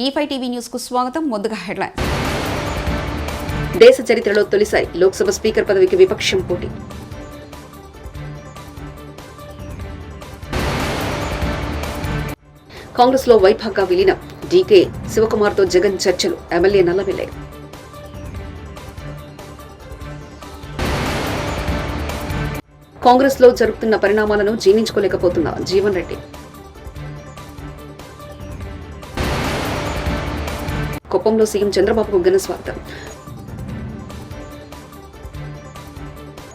E5 TV news కు స్వాగతం. ముందుగా హెడ్లైన్. దేశ చరిత్రలో తొలిసారి లోక్సభ స్పీకర్ పదవికి విపక్షం పోటీ. కాంగ్రెస్ లో వైభాగ విలీనం. డీకే శివకుమార్ తో జగన్ చర్చలు. ఎమ్మెల్యే నల్లమిల్లే. కాంగ్రెస్ లో జరుగుతున్న పరిణామాలను జీర్ణించుకోలేకపోతున్న జీవన్ రెడ్డి. కుప్పంలో సీఎం చంద్రబాబుకు ఘన స్వాగతం.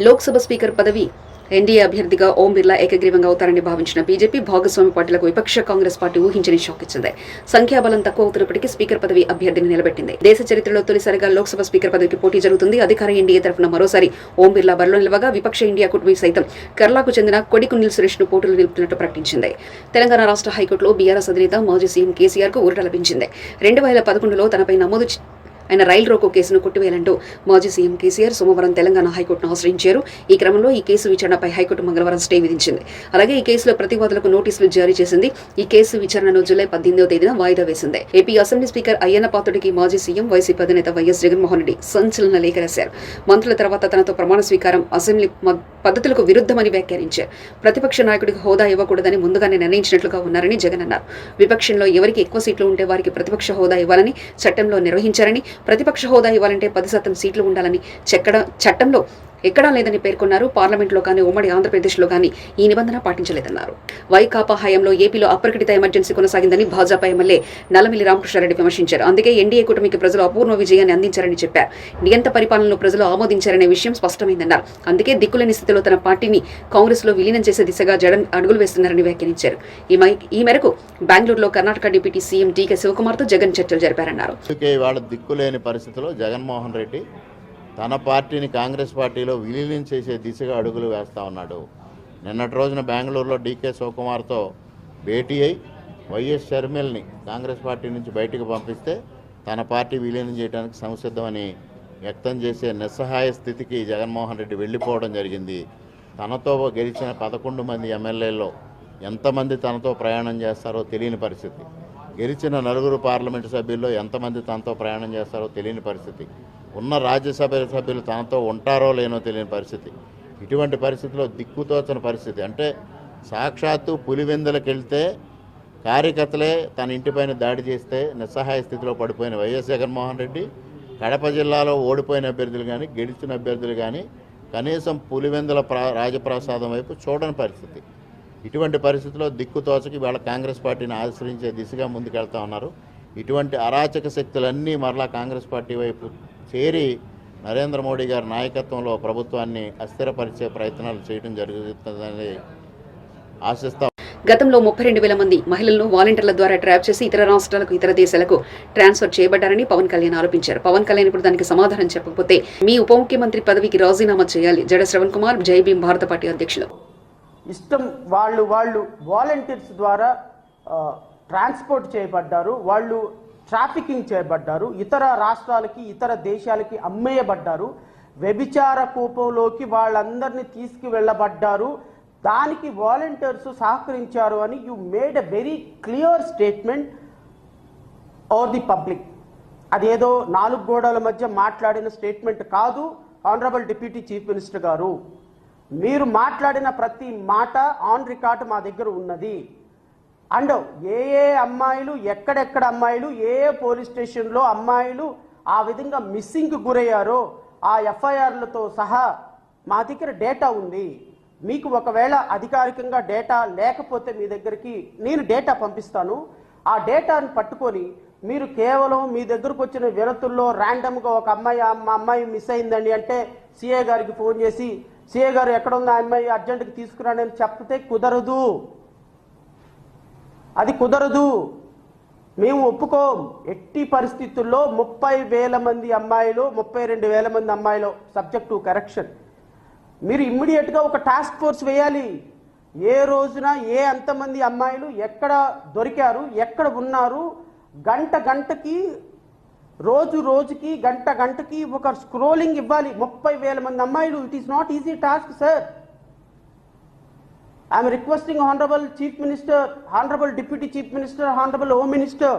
లోక్సభ స్పీకర్ పదవి ఎన్డీఏ అభ్యర్థిగా ఓం బిర్లా ఏకగ్రీవంగా అవుతారని భావించిన బీజేపీ భాగస్వామి పార్టీలకు విపక్ష కాంగ్రెస్ పార్టీ ఊహించని షాక్ ఇచ్చింది. సంఖ్యాబలం తక్కువ అవుతున్నప్పటికీ స్పీకర్ పదవి అభ్యర్థిని నిలబెట్టింది. దేశ చరిత్రలో తొలిసారిగా లోక్సభ స్పీకర్ పదవికి పోటీ జరుగుతుంది. అధికార ఎన్డీఏ తరఫున మరోసారి ఓం బిర్లా బరిలో నిలవగా విపక్ష ఇండియా కూటమి సైతం కేరళకు చెందిన కొడికున్నిల్ సురేష్ ను పోటీలు నిలుపుతున్నట్టు ప్రకటించింది. తెలంగాణ రాష్ట్ర హైకోర్టులో బీఆర్ఎస్ అధినేత మాజీ సీఎం కేసీఆర్ కు ఊరట లభించింది. 2011లో తనపై నమోదు ఆయన రైలు రోకో కేసును కొట్టివేయాలంటూ మాజీ సీఎం కేసీఆర్ సోమవారం తెలంగాణ హైకోర్టును ఆశ్రయించారు. ఈ క్రమంలో ఈ కేసు విచారణపై హైకోర్టు మంగళవారం స్టే విధించింది. అలాగే ఈ కేసులో ప్రతివాదులకు నోటీసులు జారీ చేసింది. ఈ కేసు విచారణను జూలై 18వ తేదీన వాయిదా వేసింది. ఏపీ అసెంబ్లీ స్పీకర్ అయ్యన్న పాత్రుడికి మాజీ సీఎం వైసీపీ అధినేత వైఎస్ జగన్మోహన్ రెడ్డి సంచలన లేఖ రాశారు. మంత్రుల తర్వాత తనతో ప్రమాణ స్వీకారం అసెంబ్లీ పద్ధతులకు విరుద్ధమని వ్యాఖ్యానించారు. ప్రతిపక్ష నాయకుడికి హోదా ఇవ్వకూడదని ముందుగానే నిర్ణయించినట్లుగా ఉన్నారని జగన్ అన్నారు. విపక్షంలో ఎవరికి ఎక్కువ సీట్లు ఉంటే వారికి ప్రతిపక్ష హోదా ఇవ్వాలని చట్టంలో నిర్వహించారని, ప్రతిపక్ష హోదా ఇవ్వాలంటే 10% సీట్లు ఉండాలని చట్టంలో ఎక్కడా లేదని పేర్కొన్నారు. పార్లమెంట్లో కానీ ఉమ్మడి ఆంధ్రప్రదేశ్లో కానీ ఈ నిబంధన పాటించలేదన్నారు. వైకాపా హయాంలో ఏపీలో అప్రకటిత ఎమర్జెన్సీ కొనసాగిందని భాజపా ఎమ్మెల్యే నల్లమిల్లి రామకృష్ణారెడ్డి విమర్శించారు. అందుకే ఎన్డీఏ కూటమికి ప్రజలు అపూర్వ విజయాన్ని అందించారని చెప్పారు. నియంత పరిపాలనను ప్రజలు ఆమోదించారనే విషయం స్పష్టమైందన్నారు. అందుకే దిక్కులేని స్థితిలో తన పార్టీని కాంగ్రెస్ లో విలీనం చేసే దిశగా జగన్ అడుగులు వేస్తున్నారని వ్యాఖ్యానించారు. ఈ మేరకు బెంగళూరులో Karnataka deputy CM DK Shivakumar తో జగన్ చర్చలు జరిపారన్నారు. దిక్కులేని పరిస్థితిలో జగన్మోహన్ రెడ్డి తన పార్టీని కాంగ్రెస్ పార్టీలో విలీనం చేసే దిశగా అడుగులు వేస్తూ ఉన్నాడు. నిన్నటి రోజున బెంగళూరులో డీకే శివకుమార్తో భేటీ అయి వైఎస్ షర్మిల్ని కాంగ్రెస్ పార్టీ నుంచి బయటకు పంపిస్తే తన పార్టీ విలీనం చేయడానికి సంసిద్ధమని వ్యక్తం చేసే నిస్సహాయ స్థితికి జగన్మోహన్ రెడ్డి వెళ్ళిపోవడం జరిగింది. తనతో గెలిచిన 11 మంది ఎమ్మెల్యేల్లో ఎంతమంది తనతో ప్రయాణం చేస్తారో తెలియని పరిస్థితి. గెలిచిన 4 పార్లమెంటు సభ్యుల్లో ఎంతమంది తనతో ప్రయాణం చేస్తారో తెలియని పరిస్థితి. ఉన్న రాజ్యసభ సభ్యులు తనతో ఉంటారో లేనో తెలియని పరిస్థితి. ఇటువంటి పరిస్థితిలో దిక్కుతోచని పరిస్థితి. అంటే సాక్షాత్తు పులివెందులకు వెళ్తే కార్యకర్తలే తన ఇంటిపైన దాడి చేస్తే నిస్సహాయ స్థితిలో పడిపోయిన వైఎస్ జగన్మోహన్ రెడ్డి కడప జిల్లాలో ఓడిపోయిన అభ్యర్థులు కానీ గెలిచిన అభ్యర్థులు కానీ కనీసం పులివెందుల రాజప్రసాదం వైపు చూడని పరిస్థితి. ఇటువంటి పరిస్థితిలో దిక్కుతోచకి వాళ్ళ కాంగ్రెస్ పార్టీని ఆశ్రయించే దిశగా ముందుకెళ్తా ఉన్నారు. ఇటువంటి అరాచక శక్తులన్నీ మరలా కాంగ్రెస్ పార్టీ వైపు చేరి నరేంద్ర మోడీ గారి నాయకత్వంలో ప్రభుత్వాన్ని అస్థిరపరిచే ప్రయత్నాలు చేయడం జరుగుతుందని ఆశిస్తాం. గతంలో 32,000 మంది మహిళలను వాలంటీర్ల ద్వారా ట్రాప్ చేసి ఇతర రాష్ట్రాలకు ఇతర దేశాలకు ట్రాన్స్ఫర్ చేయబడ్డారని పవన్ కళ్యాణ్ ఆరోపించారు. పవన్ కళ్యాణ్ ఇప్పుడు దానికి సమాధానం చెప్పకపోతే మీ ఉప ముఖ్యమంత్రి పదవికి రాజీనామా చేయాలి. జడ శ్రవణ్ కుమార్ జై భీమ్ భారత పార్టీ అధ్యక్షులు. ఇష్టం వాళ్ళు వాలంటీర్స్ ద్వారా ట్రాన్స్పోర్ట్ చేయబడ్డారు, వాళ్ళు ట్రాఫికింగ్ చేయబడ్డారు, ఇతర రాష్ట్రాలకి ఇతర దేశాలకి అమ్మేయబడ్డారు, వ్యభిచార కూపంలోకి వాళ్ళందరినీ తీసుకువెళ్ళబడ్డారు. దానికి వాలంటీర్స్ సహకరించారు అని you made a very clear statement or the public. అదేదో 4 గోడల మధ్య మాట్లాడిన స్టేట్మెంట్ కాదు. ఆనరబుల్ డిప్యూటీ చీఫ్ మినిస్టర్ గారు, మీరు మాట్లాడిన ప్రతి మాట ఆన్ రికార్డ్ మా దగ్గర ఉన్నది. అండ్ ఏ అమ్మాయిలు ఎక్కడెక్కడ అమ్మాయిలు ఏ పోలీస్ స్టేషన్లో అమ్మాయిలు ఆ విధంగా మిస్సింగ్కి గురయ్యారో ఆ ఎఫ్ఐఆర్లతో సహా మా దగ్గర డేటా ఉంది. మీకు ఒకవేళ అధికారికంగా డేటా లేకపోతే మీ దగ్గరికి నేను డేటా పంపిస్తాను. ఆ డేటాను పట్టుకొని మీరు కేవలం మీ దగ్గరకు వచ్చిన వినతుల్లో ర్యాండమ్గా ఒక అమ్మాయి మిస్ అయిందండి అంటే సిఏ గారికి ఫోన్ చేసి సిఏ గారు ఎక్కడున్న అమ్మాయి అర్జెంటుగా తీసుకురాండి అని చెప్తే కుదరదు. అది కుదరదు, మేము ఒప్పుకోం. ఎట్టి పరిస్థితుల్లో 30,000 మంది అమ్మాయిలు 32,000 మంది అమ్మాయిలు సబ్జెక్ట్ టు కరెక్షన్. మీరు ఇమ్మీడియట్గా ఒక టాస్క్ ఫోర్స్ వేయాలి. ఏ రోజున అంతమంది అమ్మాయిలు ఎక్కడ దొరికారు, ఎక్కడ ఉన్నారు, గంటకి రోజుకి గంటకి ఒక స్క్రోలింగ్ ఇవ్వాలి. 30,000 మంది అమ్మాయిలు. It is not easy task sir. I am requesting Honorable Chief Minister, Honorable Deputy Chief Minister, Honorable Home Minister,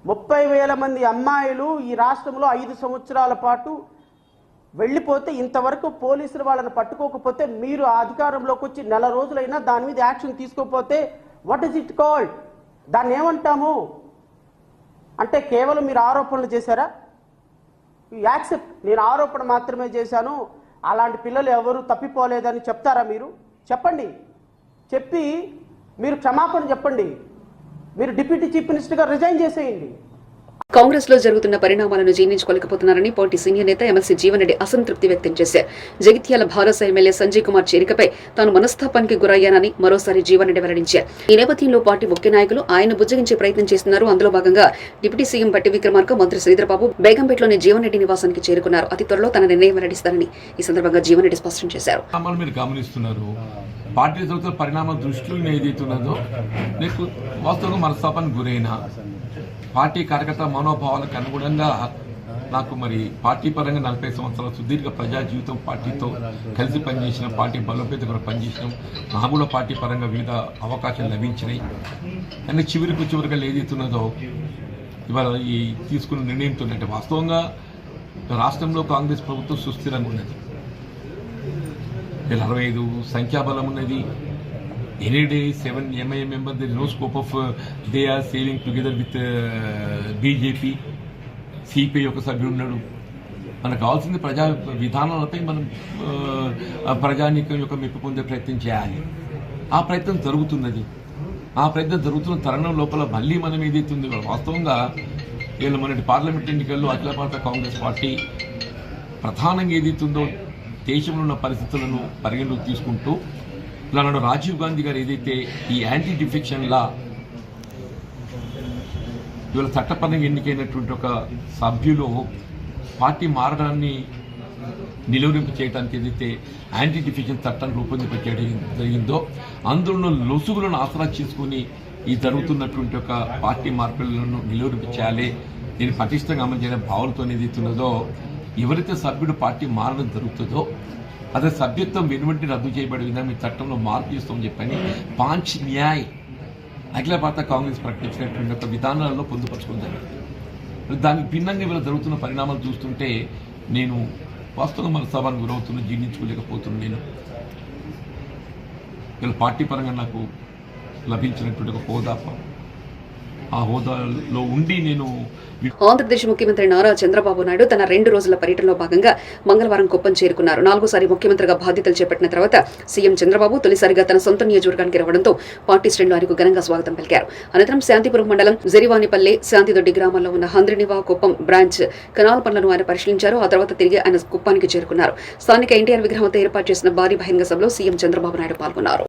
30,000 మంది అమ్మాయిలు ఈ రాష్ట్రంలో 5 సంవత్సరాల పాటు వెళ్ళిపోతే ఇంతవరకు పోలీసులు వాళ్ళని పట్టుకోకపోతే, మీరు అధికారంలోకి వచ్చి నెల రోజులైనా దాని మీద యాక్షన్ తీసుకోకపోతే వాట్ ఇస్ ఇట్ కాల్డ్? దాన్ని ఏమంటాము? అంటే కేవలం మీరు ఆరోపణలు చేశారా? యాక్సెప్ట్, నేను ఆరోపణ మాత్రమే చేశాను, అలాంటి పిల్లలు ఎవరు తప్పిపోలేదని చెప్తారా? మీరు చెప్పండి, చెప్పి మీరు క్షమాపణ చెప్పండి, మీరు డిప్యూటీ చీఫ్ మినిస్టర్గా రిజైన్ చేసేయండి. కాంగ్రెస్ లో జరుగుతున్న పరిణామాలను జీర్ణించుకోలేకపోతున్నారని పార్టీ సీనియర్ నేత ఎమ్మెల్సీ జీవన్ రెడ్డి అసంతృప్తి వ్యక్తం చేశారు. జగిత్యాల భారస ఎమ్మెల్యే సంజయ్ కుమార్ చేరికపై తాను మనస్తాపానికి గురయ్యానని మరోసారి జీవన్ రెడ్డి వెల్లడించారు. ఈ నేపథ్యంలో పార్టీ ముఖ్య నాయకులు ఆయన బుజ్జగించే ప్రయత్నం చేస్తున్నారు. అందులో భాగంగా డిప్యూటీ సీఎం పట్టి విక్రమార్క, మంత్రి శ్రీధరబాబు బేగంపేటలోని జీవన్ రెడ్డి నివాసానికి చేరుకున్నారు. అతి త్వరలో తన నిర్ణయం వెల్లడిస్తారని ఈ సందర్భంగా జీవన్ రెడ్డి స్పష్టం చేశారు. పార్టీ పరిణామాల దృష్టిలో ఏదైతున్నదో నీకు వాస్తవంగా మనస్తాపానికి గురైన పార్టీ కార్యకర్త మనోభావాలకు అనుగుణంగా నాకు మరి పార్టీ పరంగా 40 సంవత్సరాల సుదీర్ఘ ప్రజా జీవితం పార్టీతో కలిసి పనిచేసిన, పార్టీ బలోపేత కూడా పనిచేసినాం. నాకు కూడా పార్టీ పరంగా వివిధ అవకాశాలు లభించినాయి. కానీ చివరిగా ఏదైతున్నదో ఇవాళ ఈ తీసుకున్న నిర్ణయంతో అంటే వాస్తవంగా రాష్ట్రంలో కాంగ్రెస్ ప్రభుత్వం సుస్థిరంగా ఉన్నది. 65 సంఖ్యాబలం ఉన్నది. Any day 7 MIA members, there is no scope of they are sailing together with BJP. CPI ఒక సభ్యుడు ఉన్నాడు. మనకు కావాల్సింది ప్రజా విధానాలపై మనం ప్రజానీకం యొక్క మెప్పు పొందే ప్రయత్నం చేయాలి. ఆ ప్రయత్నం జరుగుతున్నది. ఆ ప్రయత్నం జరుగుతున్న తరుణం లోపల మళ్ళీ మనం ఏదైతుంది వాస్తవంగా వీళ్ళ మొన్నటి పార్లమెంట్ ఎన్నికల్లో అఖిల భారత కాంగ్రెస్ పార్టీ ప్రధానంగా ఏదైతుందో దేశంలో ఉన్న పరిస్థితులను పరిగణలోకి తీసుకుంటూ నాడు రాజీవ్ గాంధీ గారు ఏదైతే ఈ యాంటీ డిఫెక్షన్ లా ఇవాళ చట్టపరంగా ఎన్నికైనటువంటి ఒక సభ్యులు పార్టీ మారడాన్ని నిలువరింపు చేయడానికి ఏదైతే యాంటీ డిఫెక్షన్ చట్టాన్ని రూపొందించడం జరిగిందో అందులో లొసుగులను ఆసరా చేసుకుని ఈ జరుగుతున్నటువంటి ఒక పార్టీ మార్పులను నిలువరింపు చేయాలి, దీన్ని పటిష్టంగా అమలు చేయడం భావనతో ఏదైతున్నదో ఎవరైతే సభ్యుడు పార్టీ మారడం జరుగుతుందో అదే సభ్యత్వం వెనువెంటనే రద్దు చేయబడే విధంగా ఈ చట్టంలో మార్పు చేస్తామని చెప్పని పాంచ్ న్యాయ్ అఖిల భారత కాంగ్రెస్ ప్రకటించినటువంటి ఒక విధానాలలో పొందుపరచుకుంది. దానికి భిన్నంగా ఇవాళ జరుగుతున్న పరిణామాలు చూస్తుంటే నేను వాస్తవంగా మనస్తాపానికి గురవుతున్నా, జీర్ణించుకోలేకపోతున్నాను. నేను ఇలా పార్టీ పరంగా నాకు లభించినటువంటి ఒక హోదా, ఆ హోదాలో ఉండి నేను ఆంధ్రప్రదేశ్ ముఖ్యమంత్రి నారా చంద్రబాబు నాయుడు తన 2 రోజుల పర్యటనలో భాగంగా మంగళవారం కుప్పం చేరుకున్నారు. 4వ సారి ముఖ్యమంత్రిగా బాధ్యతలు చేపట్టిన తర్వాత సీఎం చంద్రబాబు తొలిసారిగా తన సొంత నియోజకవర్గానికి రావడంతో పార్టీ శ్రేణులు ఆయనకు ఘనంగా స్వాగతం పలికారు. అనంతరం శాంతిపురం మండలం జరివానిపల్లి, శాంతిదొడ్డి గ్రామాల్లో ఉన్న హంద్రినివా కుప్పం బ్రాంచ్ కెనాల్ పనులను ఆయన పరిశీలించారు. ఆ తర్వాత తిరిగి ఆయన కుప్పానికి చేరుకున్నారు. స్థానిక ఎన్టీఆర్ విగ్రహంతో ఏర్పాటు చేసిన భారీ బహిరంగ సభలో సీఎం చంద్రబాబు నాయుడు పాల్గొన్నారు.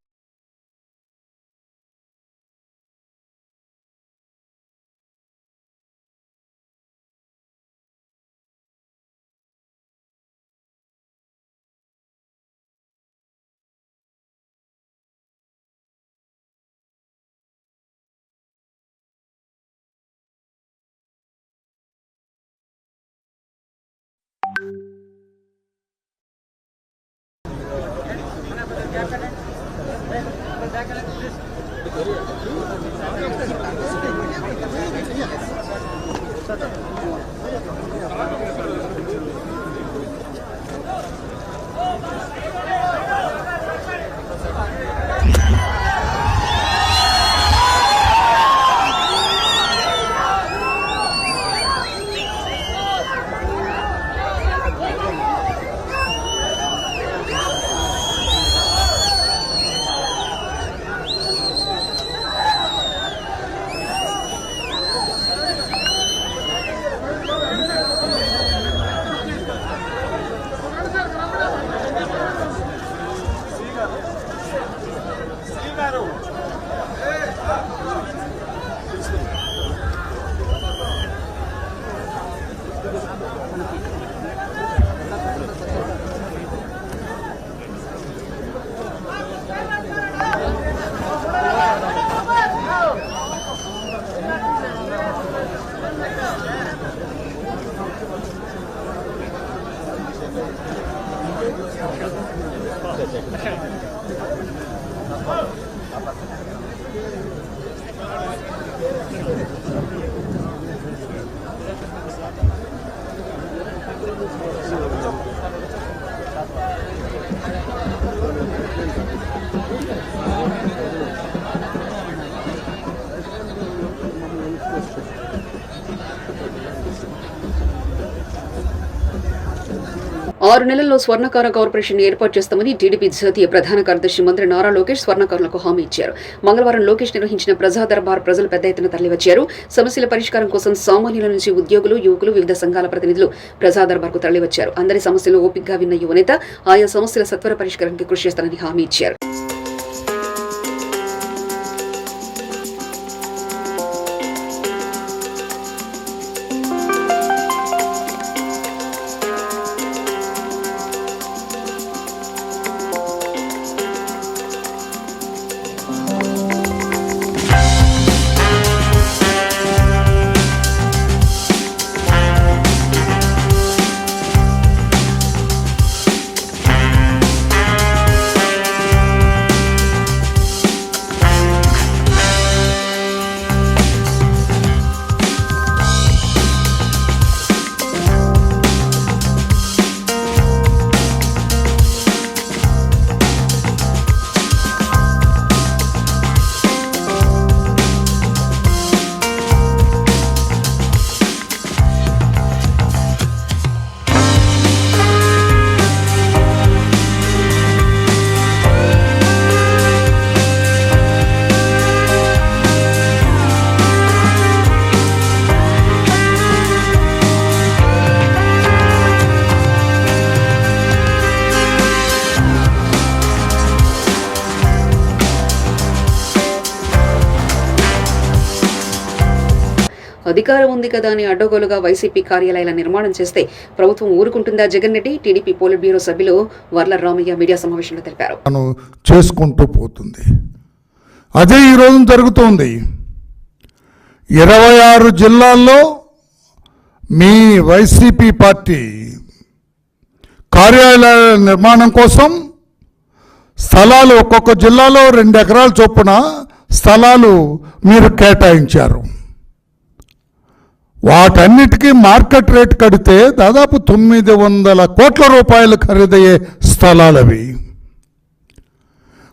6 నెలల్లో స్వర్ణకార కార్పొరేషన్ ఏర్పాటు చేస్తామని టీడీపీ జాతీయ ప్రధాన కార్యదర్శి మంత్రి నారా లోకేష్ స్వర్ణకారులకు హామీ ఇచ్చారు. మంగళవారం లోకేష్ నిర్వహించిన ప్రజా దర్బార్ ప్రజలు పెద్ద ఎత్తున తరలివచ్చారు. సమస్యల పరిష్కారం కోసం సామాన్యుల నుంచి ఉద్యోగులు, యువకులు, వివిధ సంఘాల ప్రతినిధులు ప్రజా దర్బార్కు తరలివచ్చారు. అందరి సమస్యలు ఓపికగా విన్న యువనేత ఆయా సమస్యల సత్వర పరిష్కారానికి కృషి చేస్తానని హామీ ఇచ్చారు. అధికారం ఉంది కదా అని అడ్డగోలుగా వైసీపీ కార్యాలయాల నిర్మాణం చేస్తే ప్రభుత్వం ఊరుకుంటుందా? జగన్ రెడ్డి టీడీపీ పోలిట్ బ్యూరో సభ్యులు వర్ల రామయ్య మీడియా సమావేశంలో తెలిపారు. చేసుకుంటూ పోతుంది. అదే ఈ రోజు జరుగుతోంది. 26 జిల్లాల్లో మీ వైసీపీ పార్టీ కార్యాలయాల నిర్మాణం కోసం స్థలాలు ఒక్కొక్క జిల్లాలో 2 ఎకరాల చొప్పున స్థలాలు మీరు కేటాయించారు. వాటన్నిటికీ మార్కెట్ రేట్ కడితే దాదాపు 900 కోట్ల రూపాయలు ఖరీదయ్యే స్థలాలవి.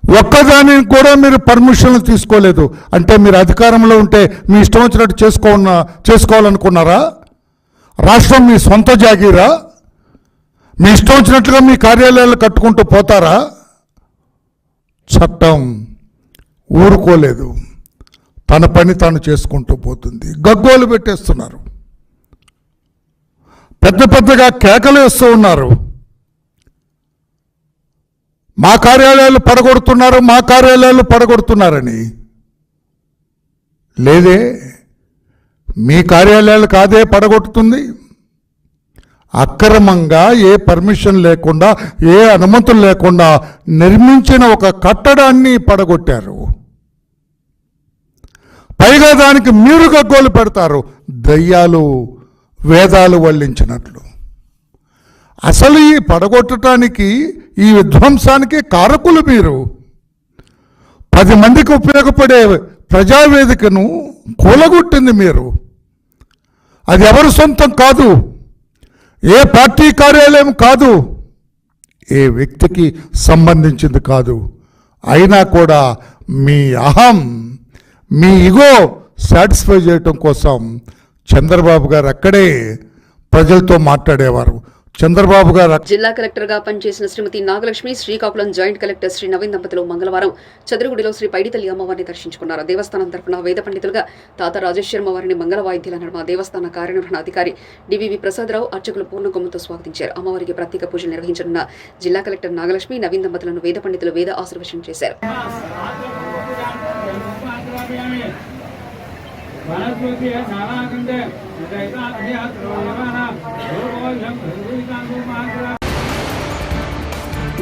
ఒక్కదానికి కూడా మీరు పర్మిషన్లు తీసుకోలేదు. అంటే మీరు అధికారంలో ఉంటే మీ ఇష్టం వచ్చినట్టు చేసుకోవాలనుకున్నారా? రాష్ట్రం మీ సొంత జాగీరా? మీ ఇష్టం వచ్చినట్లుగా మీ కార్యాలయాలు కట్టుకుంటూ పోతారా? చట్టం ఊరుకోలేదు. తన పని తాను చేసుకుంటూ పోతుంది. గగ్గోలు పెట్టేస్తున్నారు. పెద్ద పెద్దగా కేకలు వేస్తూ ఉన్నారు. మా కార్యాలయాలు పడగొడుతున్నారు, మా కార్యాలయాలు పడగొడుతున్నారని. లేదే, మీ కార్యాలయాలు కాదే పడగొట్టుతుంది. అక్రమంగా ఏ పర్మిషన్ లేకుండా, ఏ అనుమతులు లేకుండా నిర్మించిన ఒక కట్టడాన్ని పడగొట్టారు. పైగా దానికి మీరు గగ్గోలు పెడతారు, దయ్యాలు వేదాలు వల్లించినట్లు. అసలు ఈ పడగొట్టడానికి, ఈ విధ్వంసానికి కారకులు మీరు. 10 మందికి ఉపయోగపడే ప్రజావేదికను కూలగొట్టింది మీరు. అది ఎవరి సొంతం కాదు, ఏ పార్టీ కార్యాలయం కాదు, ఏ వ్యక్తికి సంబంధించింది కాదు. అయినా కూడా మీ అహం, మీ ఇగో సాటిస్ఫై చేయటం కోసం చంద్రబాబు గారు అక్కడే ప్రజలతో మాట్లాడేవారు. చంద్రబాబు గారు జిల్లా కలెక్టర్ గా పనిచేసిన శ్రీమతి నాగలక్ష్మి, శ్రీకాకుళం జాయింట్ కలెక్టర్ శ్రీ నవీన్ దంపతులు మంగళవారం చదురుగుడిలో శ్రీ పైడితల్లి అమ్మవారిని దర్శించుకున్నారు. దేవస్థానం తరఫున వేద పండితులుగా తాత రాజేశ్వరమ్మ వారిని మంగళ వాయిద్యాల నడుమ దేవస్థాన కార్యనిర్వహణాధికారి డివివి ప్రసాదరావు అర్చకులు పూర్ణకొమ్ముతో స్వాగతించారు. అమ్మవారికి ప్రత్యేక పూజలు నిర్వహించనున్న జిల్లా కలెక్టర్ నాగలక్ష్మి, నవీన్ దంపతులను వేద పండితులు వేద ఆశీర్వచనం చేశారు.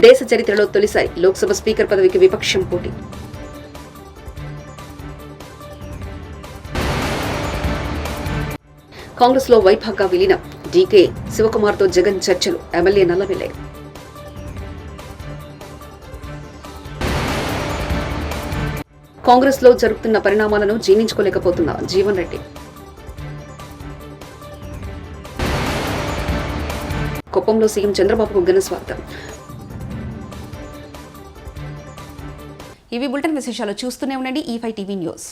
దేశ చరిత్రలో తొలిసారి లోక్సభ స్పీకర్ పదవికి విపక్షం పోటీ. కాంగ్రెస్ లో వైభాగ్గా విలీనం. డీకే శివకుమార్తో జగన్ చర్చలు. ఎమ్మెల్యే నల్లవెల్లే. కాంగ్రెస్ లో జరుగుతున్న పరిణామాలను జీర్ణించుకోలేకపోతున్న జీవన్ రెడ్డి. కుప్పంలో సీఎం చంద్రబాబుకు ఘన స్వాగతం. ఇవి బులెటిన్ విశేషాలు. చూస్తూనే ఉండండి E5 టీవీ న్యూస్.